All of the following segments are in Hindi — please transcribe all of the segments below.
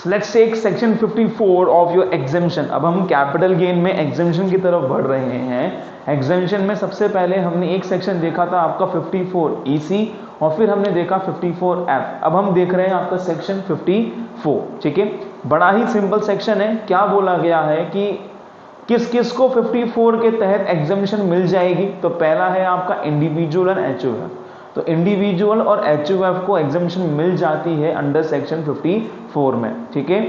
Let's take section 54 of your exemption. अब हम कैपिटल गेन में एग्जेम्पशन की तरफ बढ़ रहे हैं। एग्जेम्पशन में सबसे पहले हमने एक सेक्शन देखा था आपका 54 EC और फिर हमने देखा 54 F। अब हम देख रहे हैं आपका सेक्शन 54। ठीक है, बड़ा ही सिंपल सेक्शन है। क्या बोला गया है कि किस किस को 54 के तहत एग्जेम्पशन मिल जाएगी। तो पहला है आपका इंडिविजुअल और HUF। तो इंडिविजुअल और HUF को एग्जेम्पशन मिल जाती है अंडर सेक्शन 54 में। ठीक है,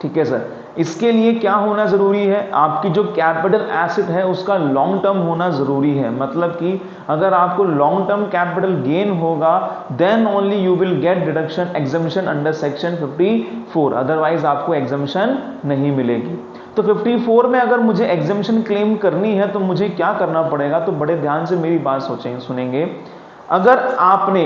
ठीक है सर। इसके लिए क्या होना जरूरी है, आपकी जो कैपिटल एसेट है उसका लॉन्ग टर्म होना जरूरी है। मतलब कि अगर आपको लॉन्ग टर्म कैपिटल गेन होगा then only you will get deduction exemption under section 54, otherwise आपको एग्जेम्पशन नहीं मिलेगी। तो 54 में अगर मुझे एग्जेम्पशन क्लेम करनी है तो मुझे क्या करना पड़ेगा, तो बड़े ध्यान से मेरी बात सोचेंगे, सुनेंगे। अगर आपने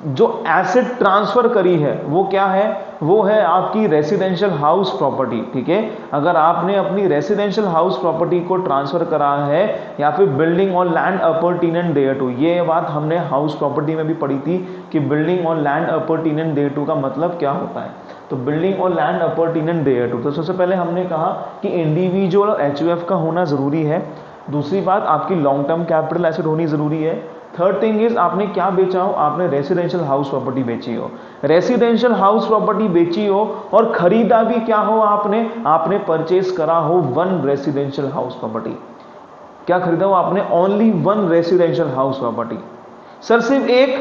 जो एसेट ट्रांसफर करी है वो क्या है, वो है आपकी रेसिडेंशियल हाउस प्रॉपर्टी। ठीक है, अगर आपने अपनी रेसिडेंशियल हाउस प्रॉपर्टी को ट्रांसफर करा है या फिर बिल्डिंग और लैंड अपरटेनिंग देयरटू, ये बात हमने हाउस प्रॉपर्टी में भी पढ़ी थी कि बिल्डिंग और लैंड अपरटेनिंग देयरटू का मतलब क्या होता है। तो बिल्डिंग और लैंड अपरटेनिंग देयरटू, तो सबसे पहले हमने कहा कि इंडिविजुअल और HUF का होना जरूरी है। दूसरी बात, आपकी लॉन्ग टर्म कैपिटल एसेट होनी जरूरी है। थर्ड थिंग इज आपने क्या बेचा हो, आपने रेसिडेंशियल हाउस प्रॉपर्टी बेची हो। रेसिडेंशियल हाउस प्रॉपर्टी बेची हो और खरीदा भी क्या हो, आपने परचेज करा हो वन रेसिडेंशियल हाउस प्रॉपर्टी। क्या खरीदा हो आपने, only one residential house property. Sir सिर्फ एक,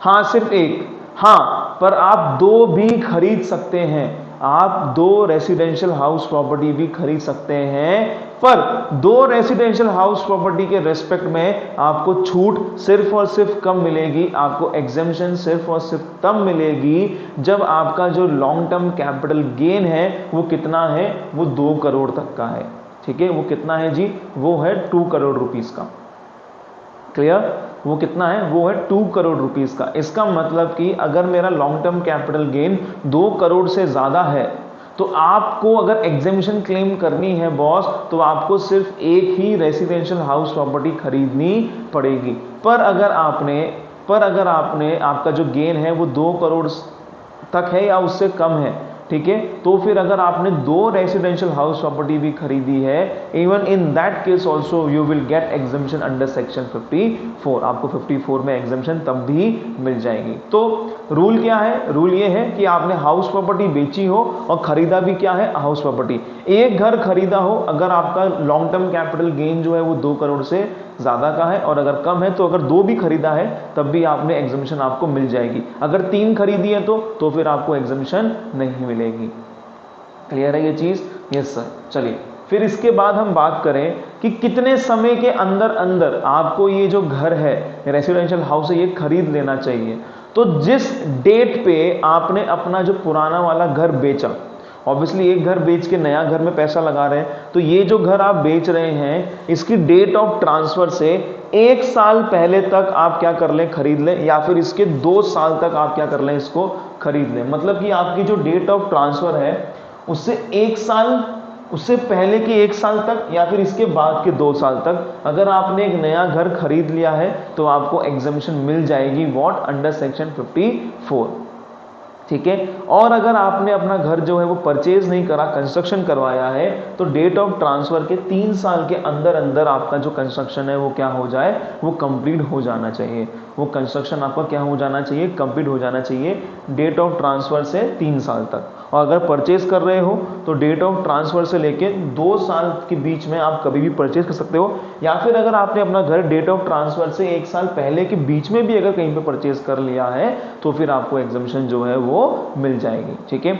हाँ सिर्फ एक, हाँ पर आप दो भी खरीद सकते हैं। आप दो रेसिडेंशियल हाउस प्रॉपर्टी भी खरीद सकते हैं, पर दो रेसिडेंशियल हाउस प्रॉपर्टी के रेस्पेक्ट में आपको छूट सिर्फ और सिर्फ कब मिलेगी, आपको एग्जेम्पशन सिर्फ और सिर्फ तब मिलेगी जब आपका जो लॉन्ग टर्म कैपिटल गेन है वो कितना है, वो 2 करोड़ तक का है। ठीक है, वो कितना है जी, वो है 2 करोड़ रुपीस का। क्लियर, वो कितना है, वो है 2 करोड़ रुपीस का। इसका मतलब कि अगर मेरा long term capital gain 2 crore से ज्यादा है तो आपको अगर एग्जेम्पशन क्लेम करनी है बॉस, तो आपको सिर्फ एक ही रेसिडेंशियल हाउस प्रॉपर्टी खरीदनी पड़ेगी। पर अगर आपने आपका जो गेन है वो 2 करोड़ तक है या उससे कम है, ठीक है, तो फिर अगर आपने 2 रेसिडेंशियल हाउस प्रॉपर्टी भी खरीदी है, even in that case also you will gate exemption under section 54। आपको 54 में एग्जेम्पशन तब भी मिल जाएगी। तो रूल क्या है, रूल ये है कि आपने हाउस प्रॉपर्टी बेची हो और खरीदा भी क्या है, हाउस प्रॉपर्टी। एक घर खरीदा हो, अगर आपका लॉन्ग टर्म कैपिटल गेन जो है वो 2 करोड़ से ज्यादा का है, और अगर कम है तो अगर 2 भी खरीदा है तब भी आपने एग्जेम्पशन आपको मिल जाएगी। अगर 3 खरीदी है तो फिर आपको एग्जेम्पशन नहीं मिलेगी। क्लियर है ये चीज? Yes sir. चलिए फिर इसके बाद हम बात करें कि कितने समय के अंदर अंदर आपको ये जो घर है, रेसिडेंशियल हाउस है, ये खरीद लेना चाहिए। तो जिस डेट पे आपने अपना जो पुराना वाला घर बेचा, ऑब्वियसली एक घर बेच के नया घर में पैसा लगा रहे हैं, तो ये जो घर आप बेच रहे हैं इसकी डेट ऑफ ट्रांसफर से 1 साल पहले तक आप क्या कर लें, खरीद लें, या फिर इसके 2 साल तक आप क्या कर लें, इसको खरीद लें। मतलब कि आपकी जो डेट ऑफ ट्रांसफर है उससे 1 साल, उससे पहले के 1 साल तक या फिर इसके बाद के 2 साल तक अगर आपने एक नया घर खरीद लिया है तो आपको एग्जेम्पशन मिल जाएगी। What, under section 54। ठीक है, और अगर आपने अपना घर जो है वो परचेज नहीं करा, कंस्ट्रक्शन करवाया है, तो डेट ऑफ ट्रांसफर के 3 साल के अंदर अंदर आपका जो कंस्ट्रक्शन है वो क्या हो जाए, वो कंप्लीट हो जाना चाहिए। वो कंस्ट्रक्शन आपका क्या हो जाना चाहिए, कंप्लीट हो जाना चाहिए डेट ऑफ ट्रांसफर से 3 साल तक। और अगर परचेज कर रहे हो तो डेट ऑफ ट्रांसफर से लेके 2 साल के बीच में आप कभी भी परचेज कर सकते हो, या फिर अगर आपने अपना घर डेट ऑफ ट्रांसफर से 1 साल पहले के बीच में भी अगर कहीं पे परचेज कर लिया है तो फिर आपको एग्जेम्पशन जो है वो मिल जाएगी। ठीक है,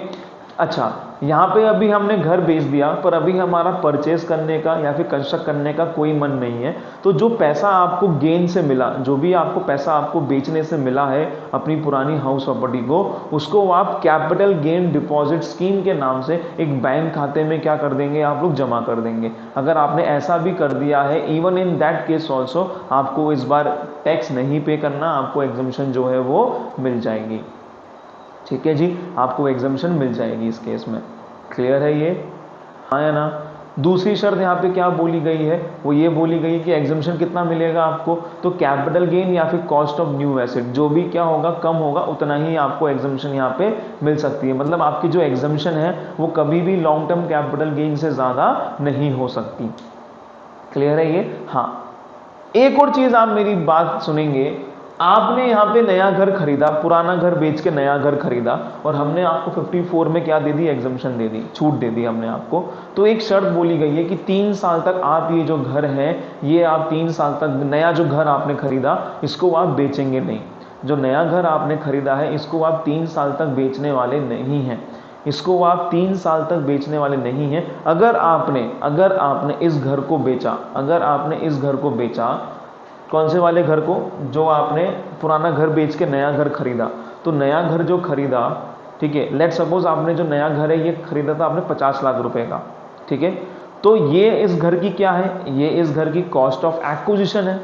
अच्छा यहाँ पे अभी हमने घर बेच दिया पर अभी हमारा परचेज करने का या फिर कंस्ट्रक्ट करने का कोई मन नहीं है, तो जो पैसा आपको गेन से मिला, जो भी आपको पैसा आपको बेचने से मिला है अपनी पुरानी हाउस प्रॉपर्टी को, उसको आप कैपिटल गेन डिपॉजिट स्कीम के नाम से एक बैंक खाते में क्या कर देंगे, आप लोग जमा कर देंगे। अगर आपने ऐसा भी कर दिया है, even in that case also आपको इस बार टैक्स नहीं पे करना, आपको एग्जेम्पशन जो है वो मिल जाएगी। ठीक है जी, आपको एग्जेम्पशन मिल जाएगी इस केस में। क्लियर है ये, हाँ या ना? दूसरी शर्त यहाँ पे क्या बोली गई है, वो ये बोली गई कि एग्जम्पशन कितना मिलेगा आपको, तो कैपिटल गेन या फिर कॉस्ट ऑफ न्यू एसेट जो भी क्या होगा कम होगा उतना ही आपको एग्जम्पशन यहाँ पे मिल सकती है। मतलब आपकी जो एग्जम्पशन है वो कभी भी लॉन्ग टर्म कैपिटल गेन से ज्यादा नहीं हो सकती। क्लियर है ये? हाँ, एक और चीज आप मेरी बात सुनेंगे, आपने यहाँ पे नया घर खरीदा, पुराना घर बेच के नया घर खरीदा और हमने आपको 54 में क्या दे दी, एग्जम्पशन दे दी, छूट दे दी हमने आपको। तो एक शर्त बोली गई है कि 3 साल तक आप ये जो घर है ये आप 3 साल तक, नया जो घर आपने खरीदा इसको आप बेचेंगे नहीं। जो नया घर आपने खरीदा है इसको आप 3 साल तक बेचने वाले नहीं हैं, इसको आप 3 साल तक बेचने वाले नहीं हैं। अगर आपने इस घर को बेचा, अगर आपने इस घर को बेचा, कौन से वाले घर को, जो आपने पुराना घर बेच के नया घर खरीदा, तो नया घर जो खरीदा, ठीक है, लेट सपोज आपने जो नया घर है ये खरीदा था आपने 50 लाख रुपए का, ठीक है, तो ये इस घर की क्या है, ये इस घर की कॉस्ट ऑफ एक्विजिशन है,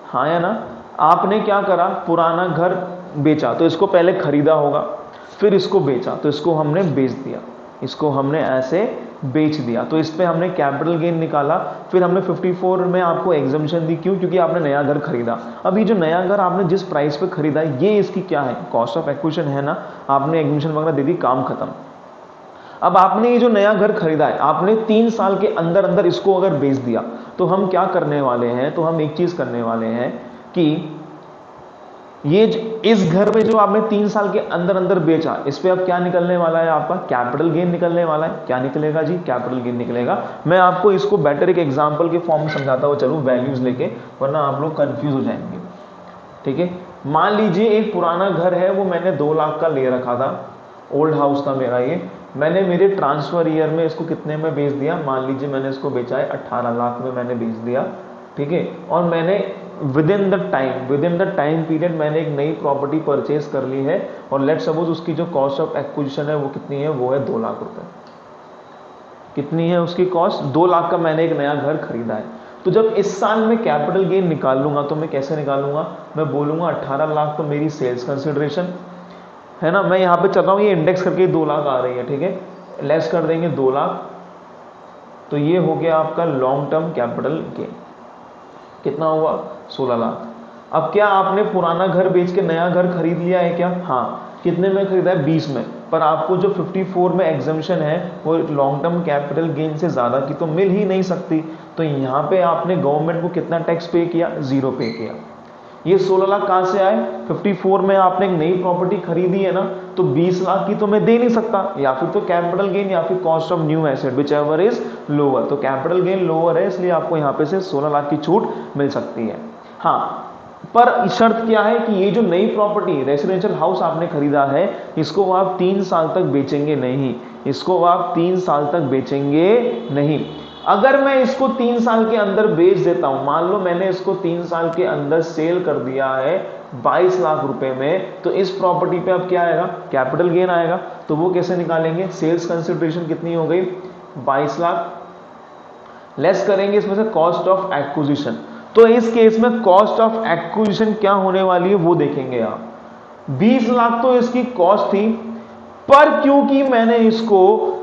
हाँ या ना। आपने क्या करा, पुराना घर बेचा तो इसको पहले खरीदा होगा, फिर इसको बेचा तो इसको हमने बेच दिया, इसको हमने ऐसे बेच दिया, तो इस पे हमने कैपिटल गेन निकाला। फिर हमने 54 में आपको एग्जम्पशन दी, क्यों, क्योंकि आपने नया घर खरीदा। अभी जो नया घर आपने जिस प्राइस पे खरीदा ये इसकी क्या है, कॉस्ट ऑफ एक्विजिशन है ना, आपने एग्जम्पशन वगैरह दे दी, काम खत्म। अब आपने ये जो नया घर खरीदा है आपने 3 साल के अंदर अंदर इसको अगर बेच दिया तो हम क्या करने वाले हैं, तो हम एक चीज करने वाले हैं कि ये इस घर में जो आपने 3 साल के अंदर अंदर बेचा, इस पे अब क्या निकलने वाला है, आपका कैपिटल गेन निकलने वाला है। क्या निकलेगा जी, कैपिटल गेन निकलेगा। मैं आपको इसको बेटर एक एग्जांपल के फॉर्म में समझाता हुआ चलूं, वैल्यूज लेके, वरना आप लोग कंफ्यूज हो जाएंगे। ठीक है, मान लीजिए एक पुराना घर है, वो मैंने 2 लाख का ले रखा था, ओल्ड हाउस था मेरा ये, मैंने मेरे ट्रांसफर ईयर में इसको कितने में बेच दिया, मान लीजिए मैंने इसको बेचा है 18 लाख में मैंने बेच दिया, ठीक है, और मैंने with in the time period मैंने एक नई प्रॉपर्टी परचेज कर ली है, और लेट सपोज उसकी जो कॉस्ट ऑफ एक्विजिशन है वो कितनी है, वो है 2 लाख रुपए। कितनी है उसकी कॉस्ट, 2 लाख का मैंने एक नया घर खरीदा है। तो जब इस साल में कैपिटल गेन निकाल लूंगा तो मैं कैसे निकालूंगा, मैं बोलूंगा 18 लाख तो मेरी सेल्स कंसिडरेशन है ना, मैं यहाँ पे चल रहा हूँ, ये इंडेक्स करके 2 लाख आ रही है, ठीक है, लेस कर देंगे 2 लाख, तो ये हो गया आपका लॉन्ग टर्म कैपिटल गेन। कितना हुआ, 16 लाख। अब क्या आपने पुराना घर बेच के नया घर खरीद लिया है क्या, हाँ, कितने में खरीदा है, 20 में, पर आपको जो 54 में एग्जम्पशन है वो लॉन्ग टर्म कैपिटल गेन से ज्यादा की तो मिल ही नहीं सकती, तो यहाँ पे आपने गवर्नमेंट को कितना टैक्स पे किया, 0 पे किया। ये 16 लाख कहां से आए, 54 में आपने एक नई प्रॉपर्टी खरीदी है ना, तो 20 लाख की तो मैं दे नहीं सकता, या फिर तो कैपिटल गेन या फिर cost of new asset which ever is lower, तो कैपिटल गेन लोअर है, इसलिए आपको यहाँ पे से 16 लाख की छूट मिल सकती है। हाँ, पर शर्त क्या है कि ये जो नई प्रॉपर्टी रेसिडेंशियल हाउस आपने खरीदा है इसको आप 3 साल तक बेचेंगे नहीं, इसको आप 3 साल तक बेचेंगे नहीं। अगर मैं इसको 3 साल के अंदर बेच देता हूं, मान लो मैंने इसको 3 साल के अंदर सेल कर दिया है 22 लाख रुपए में, तो इस प्रॉपर्टी पे अब क्या आएगा, कैपिटल गेन आएगा। तो वो कैसे निकालेंगे, सेल्स कंसिडरेशन कितनी हो गई, 22 लाख, लेस करेंगे इसमें से कॉस्ट ऑफ एक्विजिशन। तो इस केस में कॉस्ट ऑफ एक्विजिशन क्या होने वाली है वो देखेंगे आप, 20 लाख तो इसकी कॉस्ट थी, पर क्योंकि मैंने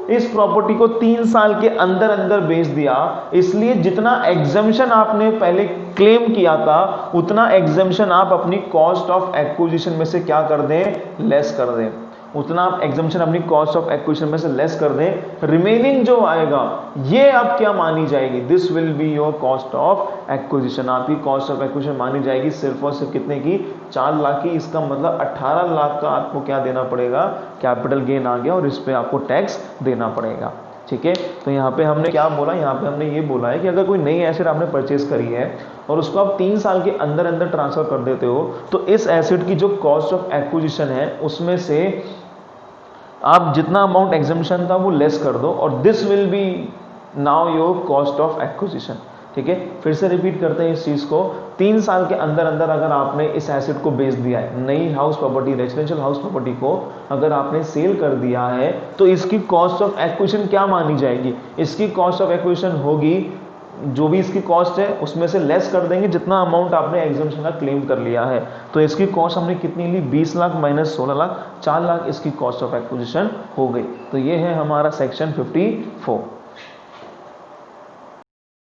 इस प्रॉपर्टी को 3 साल के अंदर अंदर बेच दिया, इसलिए जितना एग्जम्पशन आपने पहले क्लेम किया था उतना एग्जम्पशन आप अपनी कॉस्ट ऑफ एक्विजिशन में से क्या कर दें, लेस कर दें, उतना आप एग्जम्पशन अपनी कॉस्ट ऑफ एक्विजिशन में से लेस कर दें। रिमेनिंग जो आएगा ये अब क्या मानी जाएगी, this will be your cost of acquisition. आपकी कॉस्ट ऑफ एक्विजिशन मानी जाएगी सिर्फ और सिर्फ कितने की, 4 लाख की। इसका मतलब 18 लाख का आपको क्या देना पड़ेगा, कैपिटल गेन आ गया, और इस पे आपको टैक्स देना पड़ेगा। ठीक है, तो यहाँ पे हमने क्या बोला, यहाँ पे हमने ये बोला है कि अगर कोई नई एसेट आपने परचेज करी है और उसको आप 3 साल के अंदर अंदर ट्रांसफर कर देते हो, तो इस एसेट की जो कॉस्ट ऑफ एक्विजिशन है उसमें से आप जितना अमाउंट एग्जम्पशन था वो लेस कर दो, और this will be now your cost of acquisition. ठीक है, फिर से रिपीट करते हैं इस चीज को, 3 साल के अंदर अंदर अगर आपने इस एसेट को बेच दिया है, नई house property, residential house property को अगर आपने सेल कर दिया है, तो इसकी कॉस्ट ऑफ एक्विजिशन क्या मानी जाएगी, इसकी कॉस्ट ऑफ एक्विजिशन होगी जो भी इसकी कॉस्ट है उसमें से लेस कर देंगे जितना अमाउंट आपने एग्जम्पशन का क्लेम कर लिया है। तो इसकी कॉस्ट हमने कितनी ली, 20 लाख माइनस 16 लाख, 4 लाख इसकी कॉस्ट ऑफ एक्विजिशन हो गई। तो ये है हमारा सेक्शन 54।